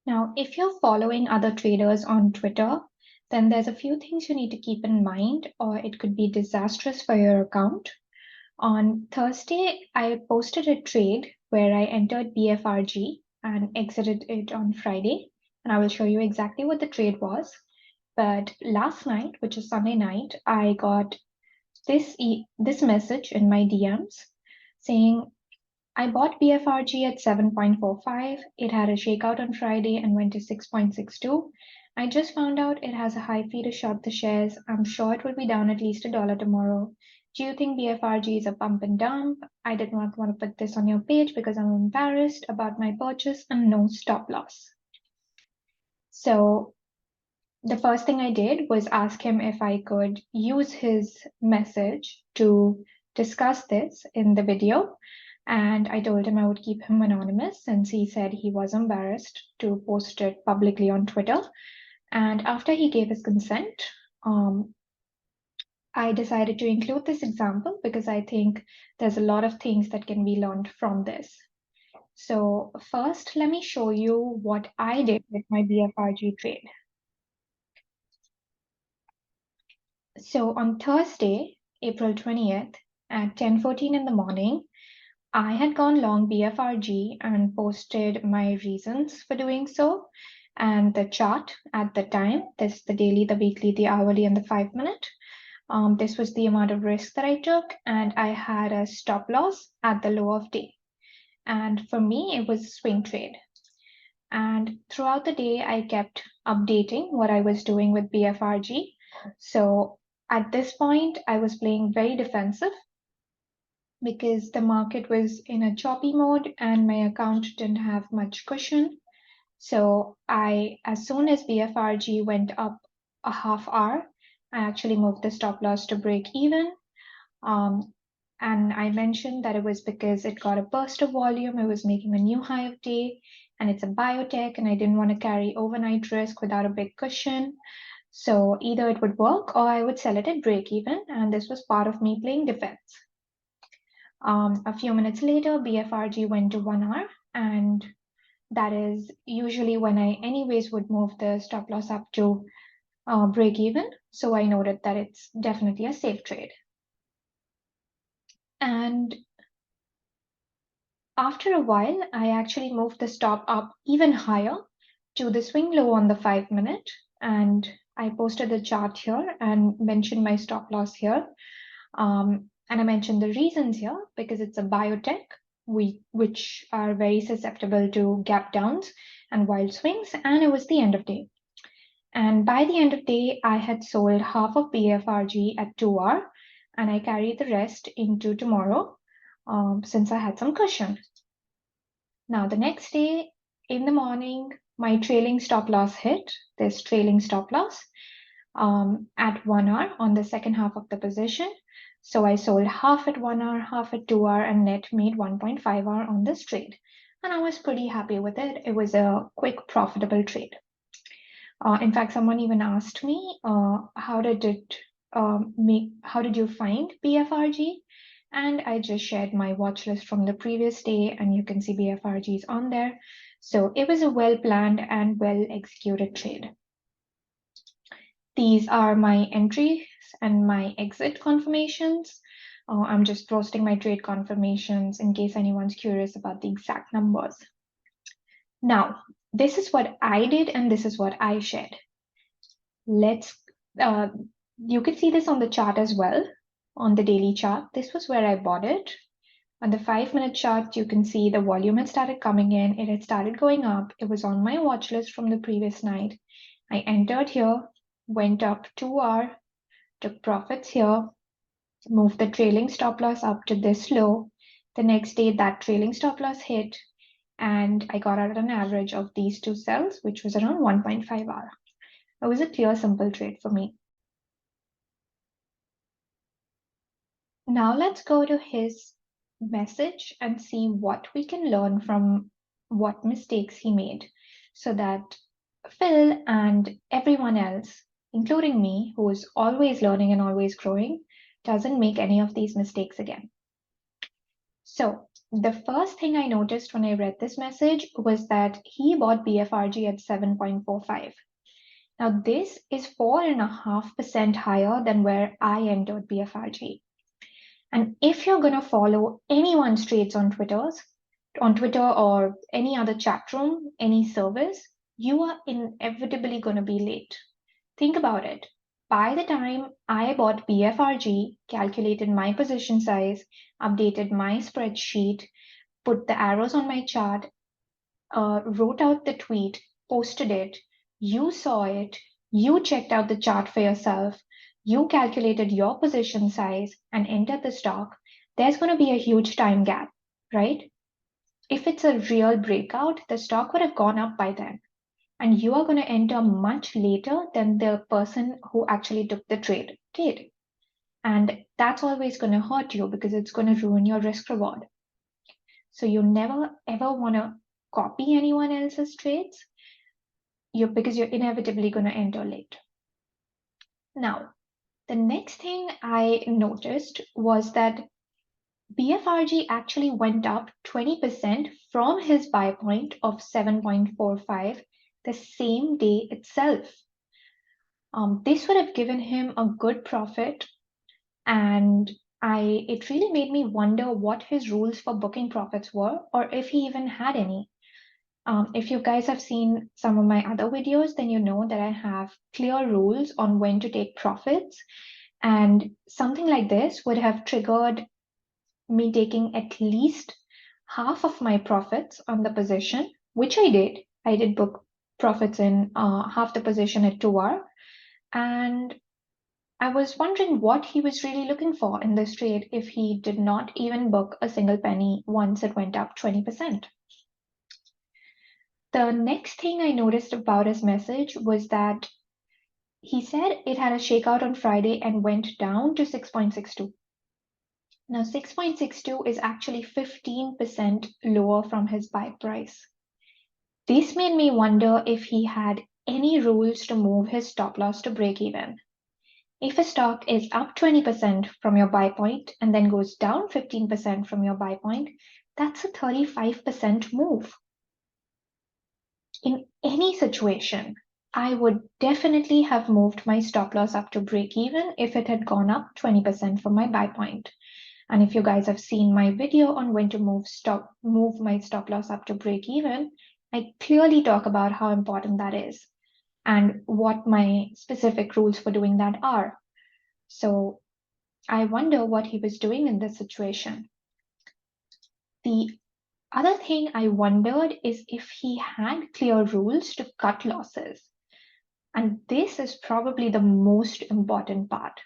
Now, if you're following other traders on Twitter, then there's a few things you need to keep in mind, or it could be disastrous for your account. On Thursday, I posted a trade where I entered BFRG and exited it on Friday, and I will show you exactly what the trade was. But last night, which is Sunday night, I got this message in my DMs saying, I bought BFRG at 7.45. It had a shakeout on Friday and went to 6.62. I just found out it has a high fee to short the shares. I'm sure it will be down at least $1 tomorrow. Do you think BFRG is a pump and dump? I did not want to put this on your page because I'm embarrassed about my purchase and no stop loss. So the first thing I did was ask him if I could use his message to discuss this in the video. And I told him I would keep him anonymous since he said he was embarrassed to post it publicly on Twitter. And after he gave his consent, I decided to include this example because I think there's a lot of things that can be learned from this. So first, let me show you what I did with my BFRG trade. So on Thursday, April 20th at 10:14 in the morning, I had gone long BFRG and posted my reasons for doing so. And the chart at the time, this the daily, the weekly, the hourly, and the 5-minute. This was the amount of risk that I took, and I had a stop loss at the low of day. And for me, it was a swing trade. And throughout the day, I kept updating what I was doing with BFRG. So at this point, I was playing very defensive because the market was in a choppy mode and my account didn't have much cushion. So as soon as BFRG went up a half hour, I actually moved the stop loss to break even. And I mentioned that it was because it got a burst of volume, it was making a new high of day, and it's a biotech, and I didn't want to carry overnight risk without a big cushion. So either it would work or I would sell it at break even, and this was part of me playing defense. A few minutes later, BFRG went to 1 hour, and that is usually when I anyways would move the stop loss up to break even. So I noted that it's definitely a safe trade. And after a while, I actually moved the stop up even higher to the swing low on the 5-minute. And I posted the chart here and mentioned my stop loss here. And I mentioned the reasons here because it's a biotech, which are very susceptible to gap downs and wild swings. And it was the end of day. And by the end of day, I had sold half of BFRG at 2 hour, and I carried the rest into tomorrow since I had some cushion. Now, the next day in the morning, my trailing stop loss hit, this trailing stop loss at 1 hour on the second half of the position. So I sold half at 1 hour, half at 2 hour, and net made 1.5 hour on this trade. And I was pretty happy with it. It was a quick, profitable trade. In fact, someone even asked me, how did you find BFRG? And I just shared my watch list from the previous day, and you can see BFRG is on there. So it was a well-planned and well-executed trade. These are my entries and my exit confirmations. I'm just posting my trade confirmations in case anyone's curious about the exact numbers. Now, this is what I did and this is what I shared. You can see this on the chart as well, on the daily chart. This was where I bought it. On the 5-minute chart, you can see the volume had started coming in. It had started going up. It was on my watch list from the previous night. I entered here, went up 2 hour, took profits here, moved the trailing stop loss up to this low. The next day, that trailing stop loss hit, and I got out an average of these two cells, which was around 1.5 hour. It was a clear, simple trade for me. Now let's go to his message and see what we can learn from what mistakes he made so that Phil and everyone else, including me, who is always learning and always growing, doesn't make any of these mistakes again. So The first thing I noticed when I read this message was that he bought BFRG at 7.45. Now, this is 4.5% higher than where I entered BFRG. And if you're going to follow anyone's trades on Twitter or any other chat room, any service, you are inevitably going to be late. Think about it. By the time I bought BFRG, calculated my position size, updated my spreadsheet, put the arrows on my chart, wrote out the tweet, posted it, you saw it, you checked out the chart for yourself, you calculated your position size and entered the stock, there's going to be a huge time gap, right? If it's a real breakout, the stock would have gone up by then. And you are going to enter much later than the person who actually took the trade did. And that's always going to hurt you because it's going to ruin your risk reward. So you never ever want to copy anyone else's trades because you're inevitably going to enter late. Now, the next thing I noticed was that BFRG actually went up 20% from his buy point of 7.45 the same day itself. This would have given him a good profit, and it really made me wonder what his rules for booking profits were, or if he even had any. If you guys have seen some of my other videos, then you know that I have clear rules on when to take profits, and something like this would have triggered me taking at least half of my profits on the position, which I did. I did book profits in half the position at 2R, and I was wondering what he was really looking for in this trade if he did not even book a single penny once it went up 20%. The next thing I noticed about his message was that he said it had a shakeout on Friday and went down to 6.62. Now, 6.62 is actually 15% lower from his buy price. This made me wonder if he had any rules to move his stop loss to break even. If a stock is up 20% from your buy point and then goes down 15% from your buy point, that's a 35% move. In any situation, I would definitely have moved my stop loss up to break even if it had gone up 20% from my buy point. And if you guys have seen my video on when to move my stop loss up to break even, I clearly talk about how important that is and what my specific rules for doing that are. So I wonder what he was doing in this situation. The other thing I wondered is if he had clear rules to cut losses. And this is probably the most important part.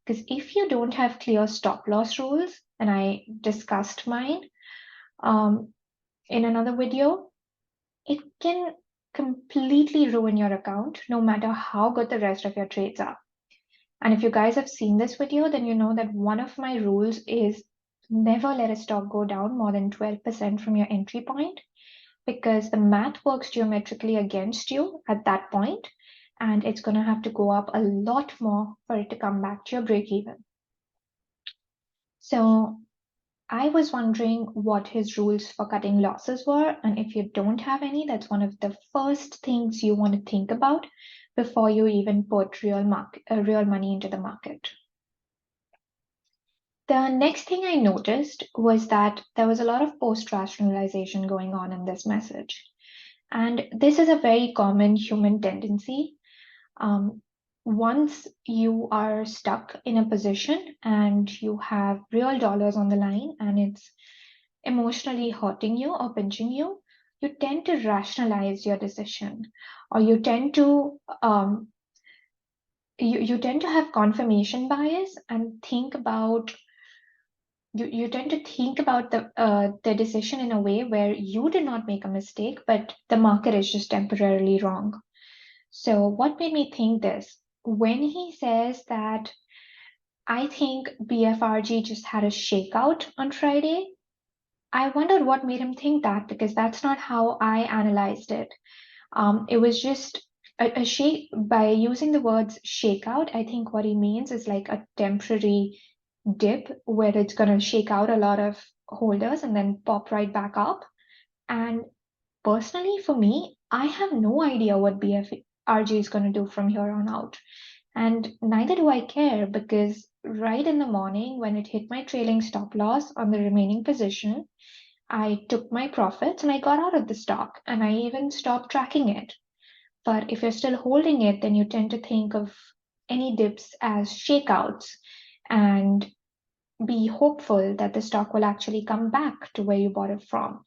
Because if you don't have clear stop loss rules, and I discussed mine in another video, it can completely ruin your account no matter how good the rest of your trades are. And if you guys have seen this video, then you know that one of my rules is never let a stock go down more than 12% from your entry point, because the math works geometrically against you at that point, and it's going to have to go up a lot more for it to come back to your break even. So I was wondering what his rules for cutting losses were, and if you don't have any, that's one of the first things you want to think about before you even put real money into the market. The next thing I noticed was that there was a lot of post-rationalization going on in this message. And this is a very common human tendency. Once you are stuck in a position and you have real dollars on the line and it's emotionally hurting you or pinching you, you tend to rationalize your decision, or you tend to you tend to have confirmation bias and think about you tend to think about the decision in a way where you did not make a mistake, but the market is just temporarily wrong. So what made me think this? When he says that I think BFRG just had a shakeout on Friday, I wondered what made him think that, because that's not how I analyzed it. It was just a shake. By using the words shakeout, I think what he means is like a temporary dip where it's going to shake out a lot of holders and then pop right back up. And personally, for me, I have no idea what BFRG is going to do from here on out. And neither do I care, because right in the morning when it hit my trailing stop loss on the remaining position, I took my profits and I got out of the stock, and I even stopped tracking it. But if you're still holding it, then you tend to think of any dips as shakeouts and be hopeful that the stock will actually come back to where you bought it from.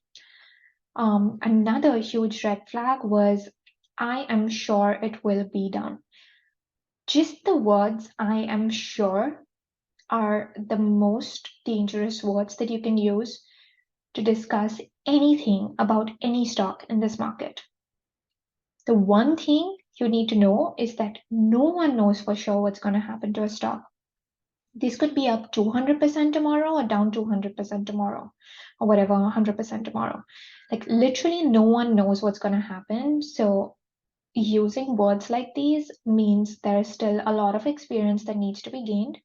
Another huge red flag was, I am sure it will be done. Just the words I am sure are the most dangerous words that you can use to discuss anything about any stock in this market. The one thing you need to know is that no one knows for sure what's going to happen to a stock. This could be up 200% tomorrow or down 200% tomorrow, or whatever, 100% tomorrow. Like literally no one knows what's going to happen. So using words like these means there's still a lot of experience that needs to be gained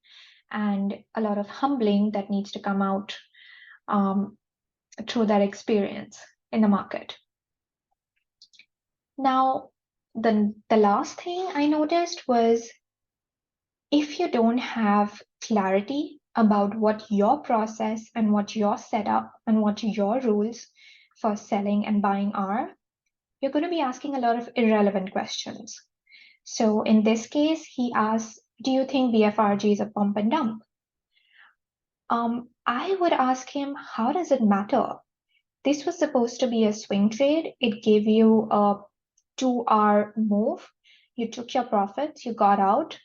and a lot of humbling that needs to come out through that experience in the market. Now, the last thing I noticed was, if you don't have clarity about what your process and what your setup and what your rules for selling and buying are, you're going to be asking a lot of irrelevant questions. So in this case, he asks, do you think BFRG is a pump and dump? I would ask him, how does it matter? This was supposed to be a swing trade. It gave you a 2-hour move. You took your profits, you got out.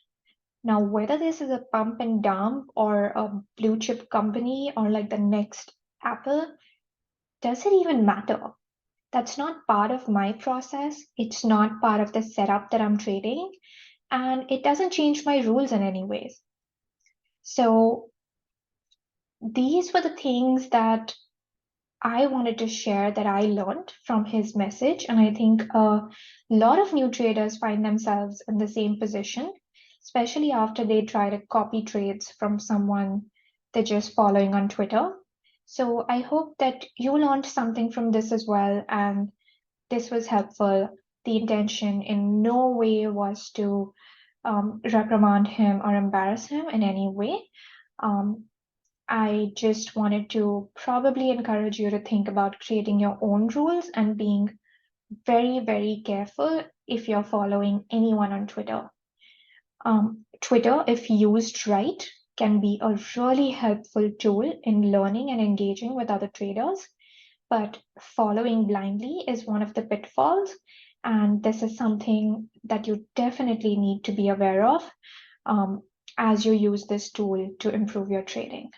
Now, whether this is a pump and dump or a blue chip company or like the next Apple, does it even matter? That's not part of my process. It's not part of the setup that I'm trading, and it doesn't change my rules in any ways. So these were the things that I wanted to share that I learned from his message. And I think a lot of new traders find themselves in the same position, especially after they try to copy trades from someone they're just following on Twitter. So I hope that you learned something from this as well, and this was helpful. The intention in no way was to reprimand him or embarrass him in any way. I just wanted to probably encourage you to think about creating your own rules and being very, very careful if you're following anyone on Twitter. Twitter, if used right, can be a really helpful tool in learning and engaging with other traders, but following blindly is one of the pitfalls, and this is something that you definitely need to be aware of as you use this tool to improve your trading.